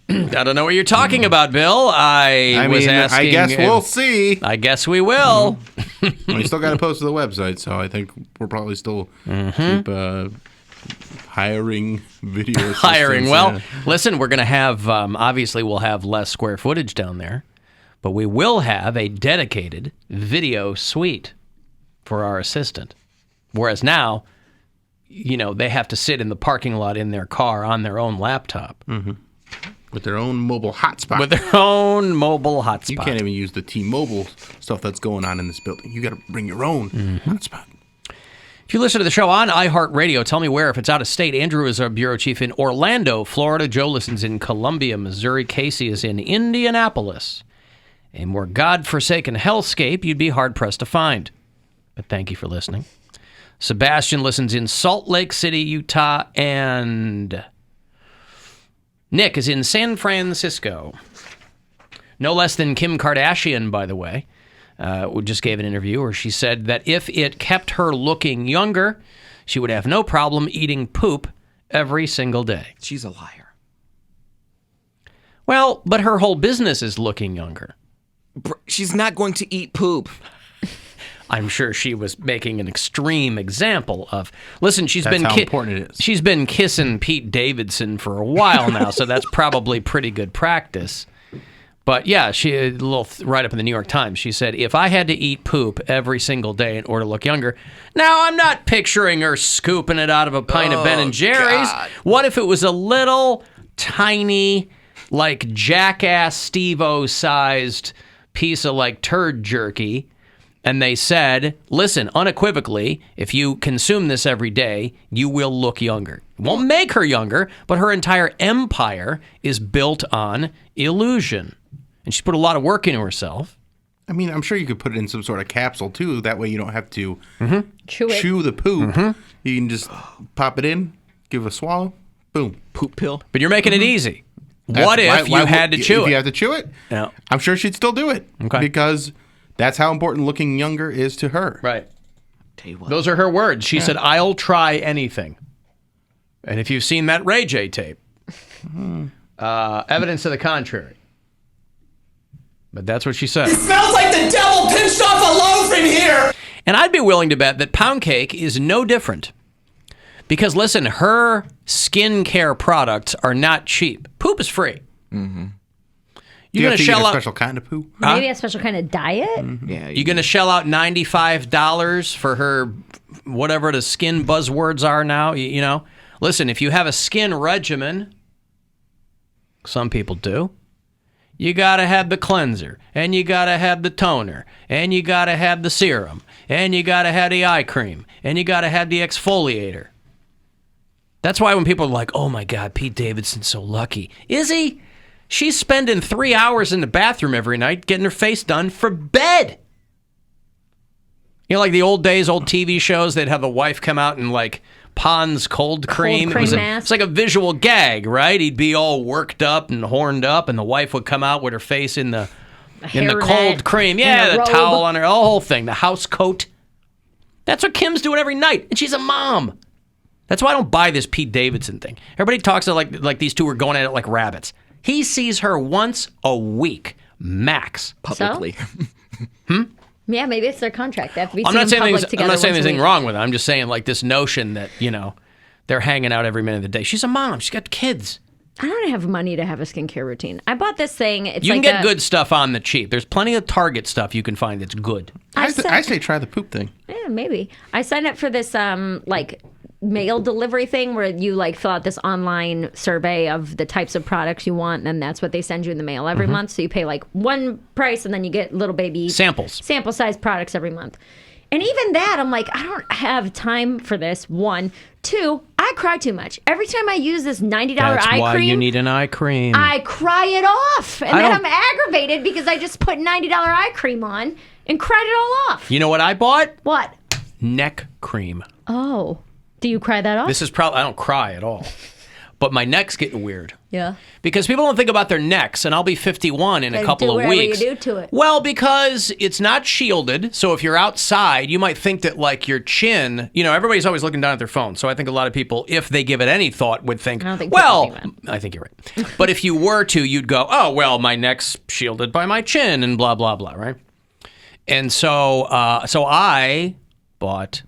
I don't know what you're talking about, Bill. I was asking. I guess we'll see. I guess we will. We still got to post to the website, so I think we're probably still keep hiring video assistants. Well, listen, we're going to have, obviously we'll have less square footage down there, but we will have a dedicated video suite for our assistant. Whereas now, they have to sit in the parking lot in their car on their own laptop. Mm-hmm. With their own mobile hotspot. You can't even use the T-Mobile stuff that's going on in this building. You got to bring your own hotspot. If you listen to the show on iHeartRadio, tell me where. If it's out of state, Andrew is our bureau chief in Orlando, Florida. Joe listens in Columbia, Missouri. Casey is in Indianapolis. A more godforsaken hellscape you'd be hard-pressed to find. But thank you for listening. Sebastian listens in Salt Lake City, Utah, and Nick is in San Francisco. No less than Kim Kardashian, by the way. Just gave an interview where she said that if it kept her looking younger, she would have no problem eating poop every single day. She's a liar. Well, but her whole business is looking younger. She's not going to eat poop. I'm sure she was making an extreme example of. Listen, That's how important it is. She's been kissing Pete Davidson for a while now, so that's probably pretty good practice. But yeah, she a little write-up in the New York Times. She said, if I had to eat poop every single day in order to look younger, now I'm not picturing her scooping it out of a pint of Ben & Jerry's. God. What if it was a little tiny, like Jackass Steve-O-sized piece of like turd jerky? And they said, listen, unequivocally, if you consume this every day, you will look younger. It won't make her younger, but her entire empire is built on illusion. And she put a lot of work into herself. I mean, I'm sure you could put it in some sort of capsule, too. That way you don't have to chew the poop. You can just pop it in, give it a swallow, boom. Poop pill. But you're making it easy. What if you had to chew it? If you have to chew it, yeah. I'm sure she'd still do it. Okay. Because that's how important looking younger is to her. Right. Tell you what. Those are her words. She said, I'll try anything. And if you've seen that Ray J tape, evidence to the contrary. But that's what she said. It smells like the devil pinched off a loaf in here! And I'd be willing to bet that Poundcake is no different. Because, listen, her skincare products are not cheap. Poop is free. Mm-hmm. You're going to shell out a special kind of poo? Maybe a special kind of diet? Mm-hmm. Yeah. You're going to shell out $95 for her, whatever the skin buzzwords are now, you know? Listen, if you have a skin regimen, some people do, you got to have the cleanser, and you got to have the toner, and you got to have the serum, and you got to have the eye cream, and you got to have the exfoliator. That's why when people are like, oh my God, Pete Davidson's so lucky. Is he? She's spending 3 hours in the bathroom every night getting her face done for bed. You know, like the old days, old TV shows, they'd have the wife come out and like Pond's cold cream. It's like a visual gag, right? He'd be all worked up and horned up, and the wife would come out with her face in the cold cream. Yeah, the towel on her, the whole thing, the house coat. That's what Kim's doing every night, and she's a mom. That's why I don't buy this Pete Davidson thing. Everybody talks like these two are going at it like rabbits. He sees her once a week, max. Publicly. So? Yeah, maybe it's their contract. They have to be I'm not saying there's anything anything wrong with it. I'm just saying like this notion that, you know, they're hanging out every minute of the day. She's a mom. She's got kids. I don't have money to have a skincare routine. I bought this thing. You can get good stuff on the cheap. There's plenty of Target stuff you can find that's good. I say try the poop thing. Yeah, maybe. I signed up for this mail delivery thing where you like fill out this online survey of the types of products you want, and then that's what they send you in the mail every month. So you pay like one price, and then you get little baby sample size products every month. And even that, I'm like, I don't have time for this. 1, 2, I cry too much. Every time I use this $90 eye cream. That's why you need an eye cream. I cry it off. And then I'm aggravated because I just put $90 eye cream on and cried it all off. You know what I bought? What? Neck cream. Oh. Do you cry that off? This is probably, I don't cry at all. but my neck's getting weird. Yeah. Because people don't think about their necks, and I'll be 51 in a couple of weeks. Do whatever you do to it. Well, because it's not shielded, so if you're outside, you might think that like your chin, everybody's always looking down at their phone. So I think a lot of people, if they give it any thought, would think, I don't think well, people think I think you're right. But if you were to, you'd go, oh, well, my neck's shielded by my chin and blah, blah, blah, right? And so I bought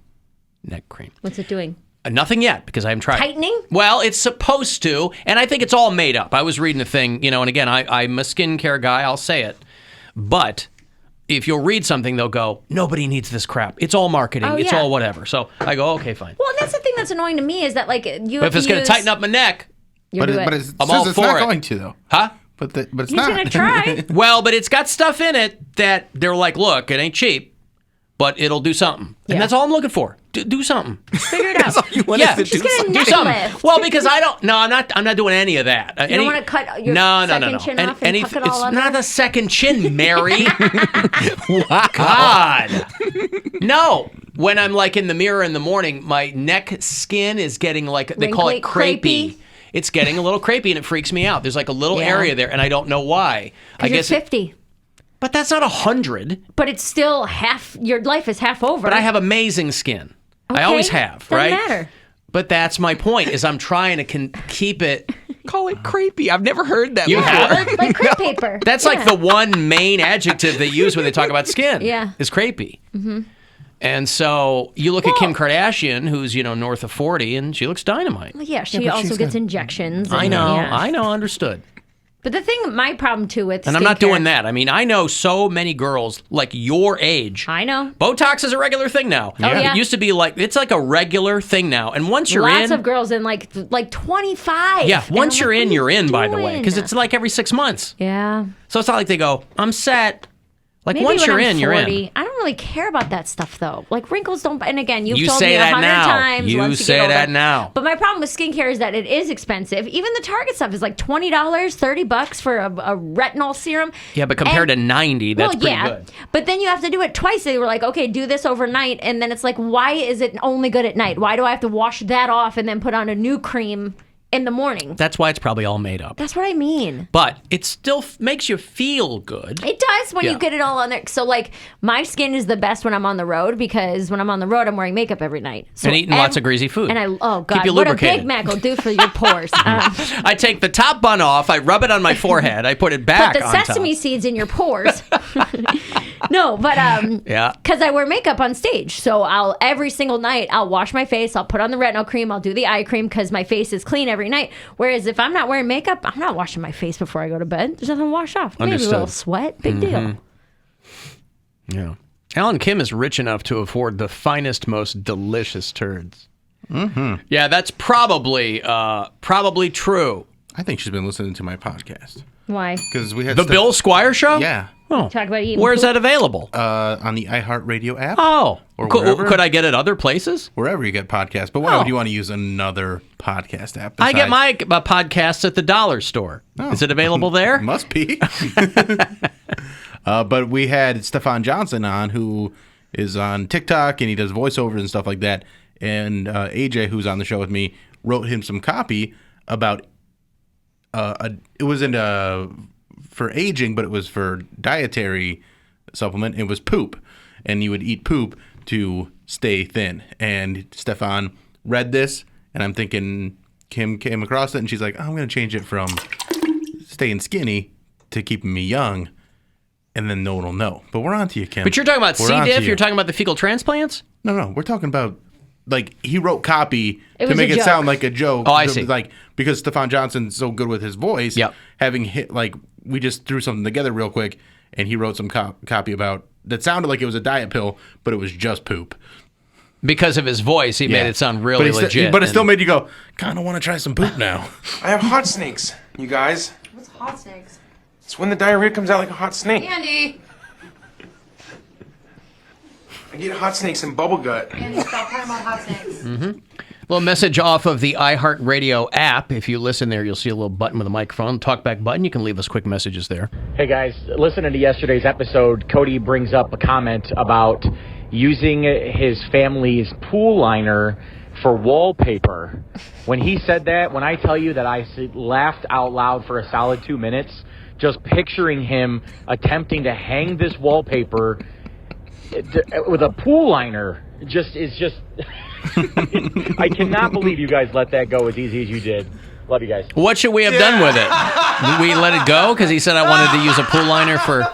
neck cream. What's it doing? Nothing yet, because I haven't tried. Tightening? Well, it's supposed to, and I think it's all made up. I was reading a thing, and again, I'm a skincare guy, I'll say it. But if you'll read something, they'll go, nobody needs this crap. It's all marketing. It's all whatever. So I go, okay, fine. Well, that's the thing that's annoying to me is that, like, you But if it's going to tighten up my neck, But it it I'm says all it's for not it. going to, though. huh? But it's He's not. going to try. Well, but it's got stuff in it that they're like, look, it ain't cheap, but it'll do something. Yeah. And that's all I'm looking for. Do something. Figure it out. You want Yeah. us to Just do get a something? Do neck something. lift. Well, because I'm not doing any of that. You don't want to cut your second chin off and tuck it all It's under? not a second chin, Mary. God. No. When I'm like in the mirror in the morning, my neck skin is getting like, they call it Wrinkly, crepey. It's getting a little crepey and it freaks me out. There's like a little Yeah. area there and I don't know why. I guess you're 50. but that's not 100. But it's still half, your life is half over. But I have amazing skin. I always have, Doesn't right? matter. But that's my point, is I'm trying to keep it. Call it creepy. I've never heard that You before. haven't? Like crepe paper. That's like the one main adjective they use when they talk about skin. Yeah. Is crepey. Mm-hmm. And so you look at Kim Kardashian, who's, well, 40, and she looks dynamite. Yeah, she also gets injections. I and- know, yeah. understood. But the thing, my problem too with And I'm not skincare- doing that. I mean, I know so many girls like your age. I know. Botox is a regular thing now. Yeah. It used to be like, it's like a regular thing now. And once you're Lots in. of girls in like 25. Yeah, And once I'm you're like, in, what are you're you in, by the way. doing? Because it's like every 6 months. Yeah. So it's not like they go, I'm set. Like Maybe once when you're I'm in, you're 40, in. I don't really care about that stuff though. Like wrinkles don't. And again, you've You told say me that 100 now. times. You once say get older. that now. But my problem with skincare is that it is expensive. Even the Target stuff is like $20, $30 for a retinol serum. Yeah, but compared to 90, that's pretty good. But then you have to do it twice. They were like, okay, do this overnight, and then it's like, why is it only good at night? Why do I have to wash that off and then put on a new cream in the morning? That's why it's probably all made up. That's what I mean. But it still makes you feel good. It does when Yeah. you get it all on there. So, like, my skin is the best when I'm on the road because when I'm on the road, I'm wearing makeup every night. So And eating lots of greasy food. And oh, God, Keep you what a lubricated. Big Mac will do for your pores. I take the top bun off, I rub it on my forehead, I put it back Put the on sesame top. seeds in your pores. No, but Yeah. because I wear makeup on stage, so every single night I'll wash my face, I'll put on the retinol cream, I'll do the eye cream because my face is clean every night. Whereas if I'm not wearing makeup, I'm not washing my face before I go to bed. There's nothing to wash off. Maybe a little Understood. sweat, big deal. Yeah. Alan Kim is rich enough to afford the finest, most delicious turds. Mm-hmm. Yeah, that's probably true. I think she's been listening to my podcast. Why? Because we had The stuff- Bill Squire Show? Yeah. Oh. Talk about eating Where's poop. that available? On the iHeartRadio app. Oh. Or Could, wherever. could I get it other places? Wherever you get podcasts. But why Oh. would you want to use another podcast app? I get besides- my podcasts at the dollar store. Oh. Is it available there? Must be. But we had Stefan Johnson on, who is on TikTok, and he does voiceovers and stuff like that. And AJ, who's on the show with me, wrote him some copy about it wasn't for aging, but it was for dietary supplement. It was poop, and you would eat poop to stay thin. And Stefan read this, and I'm thinking Kim came across it, and she's like, I'm going to change it from staying skinny to keeping me young, and then no one will know. But we're on to you, Kim. But you're talking about We're C. on to diff? you. You're talking about the fecal transplants? No, we're talking about, like, he wrote copy It to was make a it joke. sound like a joke. Oh, I see. Like, because Stefan Johnson's so good with his voice, Yep. having hit, like, we just threw something together real quick, and he wrote some copy about, that sounded like it was a diet pill, but it was just poop. Because of his voice, he made it sound really but legit. But it still made you go, kind of want to try some poop now. I have hot snakes, you guys. What's hot snakes? It's when the diarrhea comes out like a hot snake. Andy! I get hot snakes in bubble gut. Andy, stop talking about hot snakes. Little message off of the iHeartRadio app. If you listen there, you'll see a little button with a microphone, talkback button. You can leave us quick messages there. Hey guys, listening to yesterday's episode, Cody brings up a comment about using his family's pool liner for wallpaper. When he said that, when I tell you that I laughed out loud for a solid 2 minutes, just picturing him attempting to hang this wallpaper with a pool liner is just I cannot believe you guys let that go as easy as you did. Love you guys. What should we have done with it? We let it go because he said I wanted to use a pool liner for...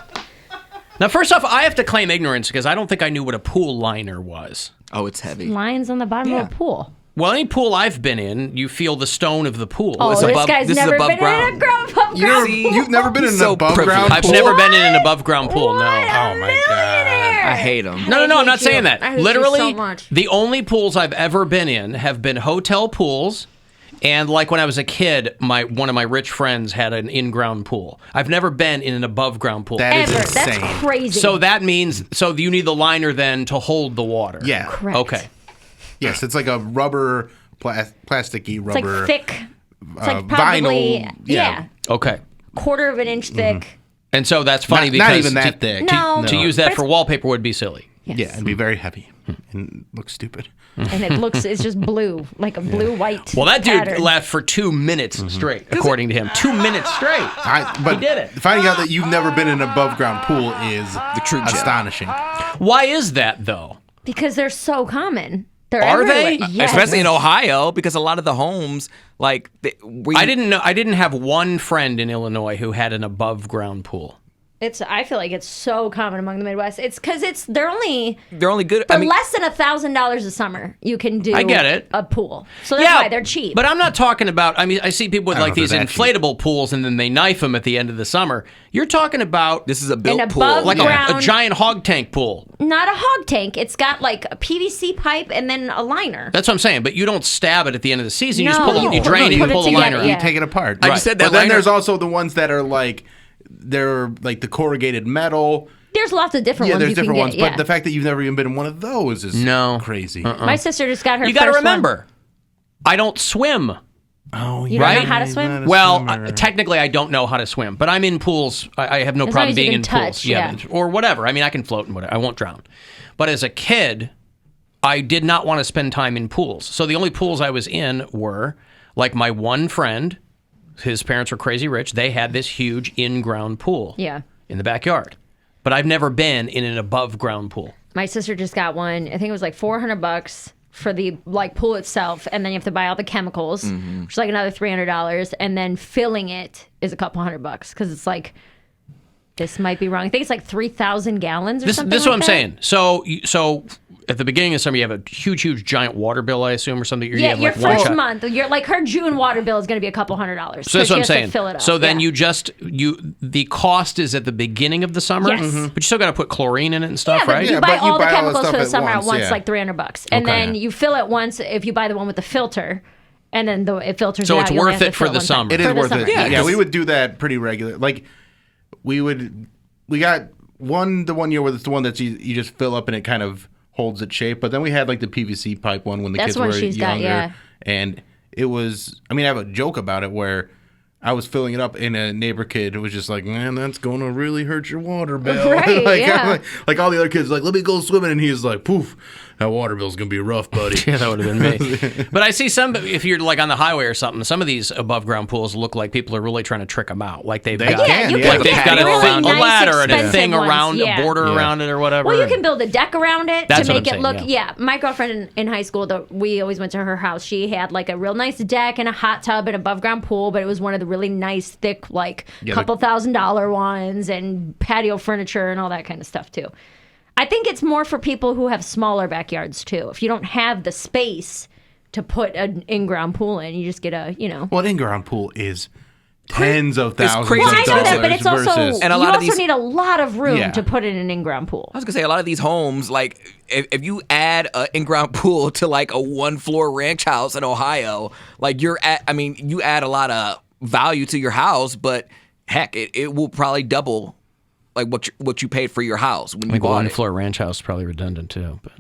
Now, first off, I have to claim ignorance because I don't think I knew what a pool liner was. Oh, it's heavy. Lines on the bottom of a pool. Well, any pool I've been in, you feel the stone of the pool. Oh, this guy's this is never above been ground. in a above ground pool. You've never been in an So above privileged. ground I've pool? never been in an above ground pool, no. Oh my god. I hate them. No, I'm not hate you. saying that. I hate you Literally, so much. the only pools I've ever been in have been hotel pools. And like when I was a kid, one of my rich friends had an in-ground pool. I've never been in an above-ground pool. That is Ever. insane. That's crazy. So that means, you need the liner then to hold the water. Yeah. Correct. Okay. Yes, it's like a rubber, plasticky It's like rubber. thick. It's like probably, vinyl. Yeah. Okay. quarter of an inch thick. And so that's funny Not because even that thick. No. to use that for wallpaper would be silly. Yes. Yeah, and be very heavy and look stupid. And it's just blue, like a blue-white Well, that dude pattern. laughed for 2 minutes straight, according to him. 2 minutes straight. But He did it. finding out that you've never been in an above ground pool is The true gem. astonishing. Why is that, though? Because they're so common. They're Are they? everywhere. Yes. Especially in Ohio, because a lot of the homes, like, I didn't know. I didn't have one friend in Illinois who had an above-ground pool. I feel like it's so common among the Midwest. It's because they're only good. for less than $1,000 a summer. You can do. I get it. A pool, so that's why they're cheap. But I'm not talking about. I mean, I see people with I don't like know these if they're that inflatable pools, and then they knife them at the end of the summer. You're talking about This is a built An pool. above like ground- a giant hog tank pool. Not a hog tank. It's got like a PVC pipe and then a liner. That's what I'm saying. But you don't stab it at the end of the season. You just No, pull it, you no, drain it, put you it pull the together, liner out. yeah. You take it apart. I just said that But then liner- there's also the ones that are like they're like the corrugated metal. There's lots of different Yeah, ones there's you different can ones. get. But the fact that you've never even been in one of those is crazy. My sister just got her. You got to first one. remember, I don't swim. Oh, You don't know how to swim? Well, technically, I don't know how to swim, but I'm in pools. I have no As long problem as you being can in touch, pools. yeah. Or whatever. I mean, I can float and whatever. I won't drown. But as a kid, I did not want to spend time in pools. So the only pools I was in were like my one friend. His parents were crazy rich. They had this huge in-ground pool. Yeah. In the backyard. But I've never been in an above-ground pool. My sister just got one. I think it was like $400 for the like pool itself, and then you have to buy all the chemicals, which is like another $300, and then filling it is a couple $100 because it's like this might be wrong. I think it's like 3,000 gallons or something. This is like what I'm that. saying. So at the beginning of summer, you have a huge giant water bill, I assume, or something. Yeah, have your like one first shot. month, you're like her June water bill is going to be a couple $100. So that's what I'm saying. To fill it up. So then yeah. the cost is at the beginning of the summer, Yes. but you still got to put chlorine in it and stuff, yeah, but right? you Yeah, buy but you all the buy all the chemicals stuff for the at summer once, at once, yeah. like $300, and Okay. then you fill it once if you buy the one with the filter, and then it filters. So it it's out. You only worth have to it for fill the one summer. time. It is For the worth summer. it. Yeah, Yeah, we would do that pretty regular. Like we got the one year where it's the one that you just fill up and it kind of holds its shape. But then we had like the PVC pipe one when the That's kids one were she's got, younger, yeah. and it was. I mean, I have a joke about it where I was filling it up, and a neighbor kid was just like, "Man, that's going to really hurt your water bill." Right, like, yeah. like all the other kids, like, "Let me go swimming," and he's like, "Poof, that water bill's gonna be rough, buddy." Yeah, that would have been me. But I see some, if you're like on the highway or something, some of these above ground pools look like people are really trying to trick them out. Like they've got, Yeah, you yeah. can like they've get got really a nice, ladder and a expensive thing ones, around, yeah. a border Yeah. around it or whatever. Well, you can build a deck around it That's to what make I'm it saying, look. yeah. My girlfriend in high school, we always went to her house. She had like a real nice deck and a hot tub and above ground pool, but it was one of the really nice, thick, like couple $1,000 ones and patio furniture and all that kind of stuff too. I think it's more for people who have smaller backyards too. If you don't have the space to put an in-ground pool in, you just get Well, an in-ground pool is tens of thousands crazy of Well, I know dollars that, but it's also versus. And a you lot of also these- need a lot of room Yeah. to put in an in-ground pool. I was gonna say a lot of these homes, like if you add an in-ground pool to like a one-floor ranch house in Ohio, like you add a lot of value to your house, but heck, it will probably double like what you paid for your house when I you think bought one it. floor ranch house is probably redundant too. But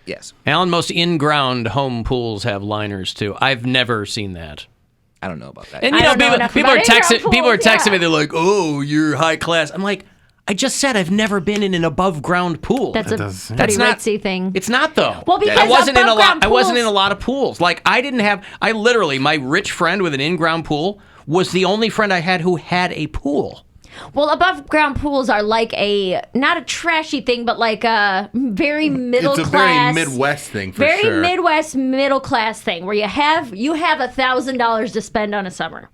Yes, Alan, most in-ground home pools have liners too. I've never seen that. I don't know about that. And I you know, don't know enough people are about in-ground texting. People are pools, texting yeah. me. They're like, "Oh, you're high class." I'm like, I just said I've never been in an above ground pool. That's a does- pretty That's not- ritzy thing. It's not though. Well, because I wasn't in a lot. above-ground I wasn't in a pools- lot of pools. Like I literally, my rich friend with an in-ground pool was the only friend I had who had a pool. Well, above ground pools are like not a trashy thing, but like a very middle It's a class. very Midwest thing, for very sure. Midwest middle class thing where you have $1,000 to spend on a summer,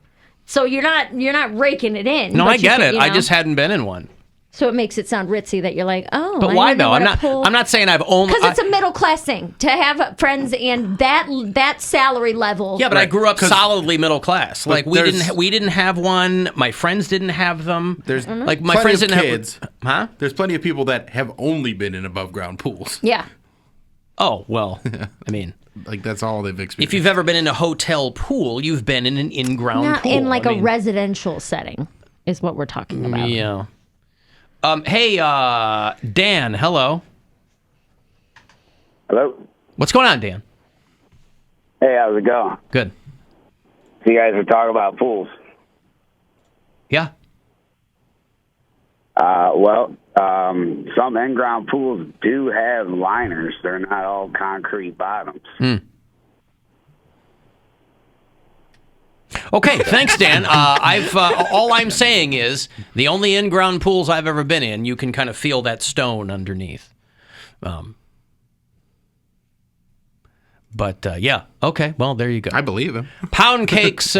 so you're not raking it in. No, but I get it. you I know? just hadn't been in one. So it makes it sound ritzy that you're like, oh. But I why didn't know though? what a pool- I'm not saying I've only. Because it's a middle class thing to have friends and that salary level. Yeah, but I Right, grew up 'cause- solidly middle class. Like we there's- didn't have one. My friends didn't have them. There's like my plenty friends of didn't kids. have. Huh? There's plenty of people that have only been in above ground pools. Yeah. Oh well. I mean, Like that's all they've experienced. if you've ever been in a hotel pool, you've been in an in-ground Not pool. in like I a mean, residential setting is what we're talking about. Yeah. Hey, Dan. Hello. Hello. What's going on, Dan? Hey, how's it going? Good. So you guys are talking about pools. Yeah. Some in-ground pools do have liners. They're not all concrete bottoms. Okay, thanks, Dan. All I'm saying is the only in-ground pools I've ever been in, you can kind of feel that stone underneath. Yeah, okay. Well, there you go. I believe him. Poundcake's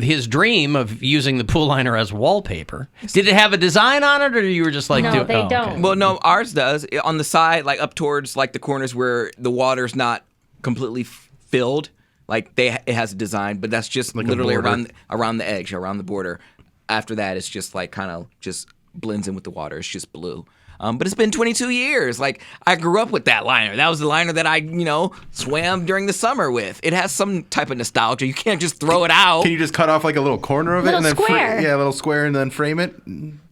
his dream of using the pool liner as wallpaper. Did it have a design on it, or you were just like, No, they don't. Well, no, ours does. On the side, like up towards like the corners where the water's not completely filled, like it has a design, but that's just Like a literally border. around the edge, around the border. After that, it's just like kind of just blends in with the water. It's just blue. But it's been 22 years. Like I grew up with that liner. That was the liner that I, swam during the summer with. It has some type of nostalgia. You can't just throw it out. Can you just cut off like a little corner of it Little and then square. a little square and then frame it?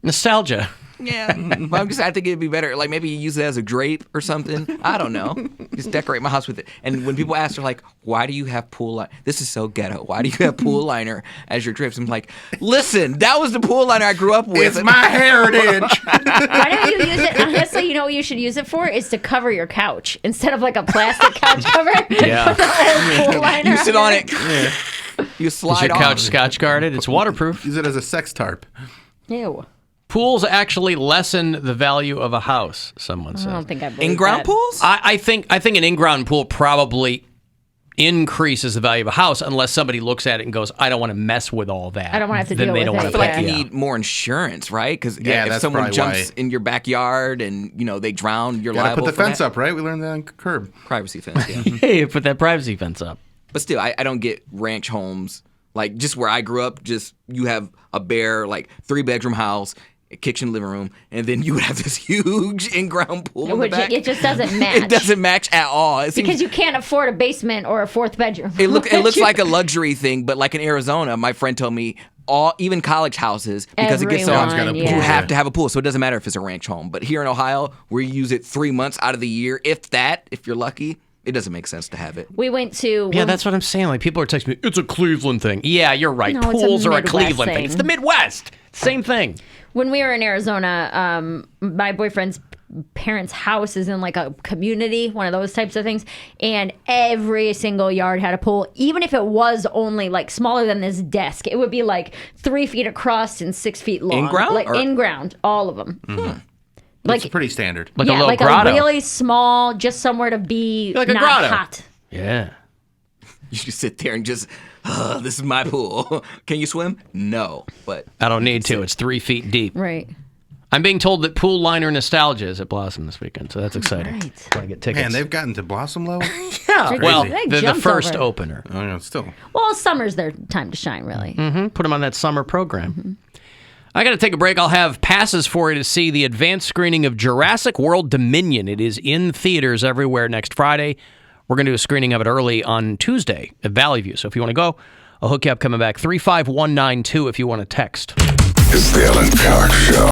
Nostalgia. Yeah, but I think it'd be better. Like maybe you use it as a drape or something. I don't know. Just decorate my house with it. And when people ask, they're like, "Why do you have pool liner? This is so ghetto. Why do you have pool liner as your drapes?" I'm like, "Listen, that was the pool liner I grew up with. It's my heritage. Why don't you use it? Honestly, you know what you should use it for is to cover your couch instead of like a plastic couch cover. Yeah. Put the old pool liner You sit on it. it. You Is slide your on. couch Scotch guarded? It's waterproof. Use it as a sex tarp. Ew. Pools actually lessen the value of a house, someone I said. don't think I believe In-ground that. pools? I think an in-ground pool probably increases the value of a house unless somebody looks at it and goes, I don't want to mess with all that. I don't want to have to Then deal they with don't it. want I to feel like pay. you Yeah. need more insurance, right? Because Yeah, if that's someone probably jumps why. in your backyard and they drown, you're Gotta liable put the for fence that. up, right? We learned that on curb. Privacy fence, yeah. Hey, put that privacy fence up. But still, I don't get ranch homes. Like, just where I grew up, just you have a bare, 3-bedroom house, a kitchen, living room, and then you would have this huge in-ground pool in the Which back. it just doesn't match. It doesn't match at all. It seems- Because you can't afford a basement or a fourth bedroom. it looks like a luxury thing, but like in Arizona, my friend told me even college houses, because it gets so Everyone, got a pool. you yeah. have to have a pool, so it doesn't matter if it's a ranch home. But here in Ohio, where you use it 3 months out of the year, if you're lucky, it doesn't make sense to have it. We went to Yeah, that's what I'm saying. Like, people are texting me, it's a Cleveland thing. Yeah, you're right. No, it's a Pools are a Midwest Cleveland thing. thing. It's the Midwest. Same thing. when we were in Arizona. My boyfriend's parents' house is in like a community, one of those types of things, and every single yard had a pool. Even if it was only like smaller than this desk, it would be like 3 feet across and 6 feet long. In-ground, like or- in-ground, all of them. It's pretty standard. Like a little like grotto. a really small, just somewhere to be Like a not grotto. hot. Yeah. You should sit there and just, this is my pool. Can you swim? No, but I don't need to. It's 3 feet deep. Right. I'm being told that pool liner nostalgia is at Blossom this weekend, so that's exciting. Right. Gotta get tickets. Man, they've gotten to Blossom level. yeah. Well, They the jumped first over. opener. Oh, yeah, still. Well, summer's their time to shine, really. Put them on that summer program. I got to take a break. I'll have passes for you to see the advanced screening of Jurassic World Dominion. It is in theaters everywhere next Friday. We're going to do a screening of it early on Tuesday at Valley View. So if you want to go, I'll hook you up coming back. 35192 if you want to text. It's the Alan Cox Show.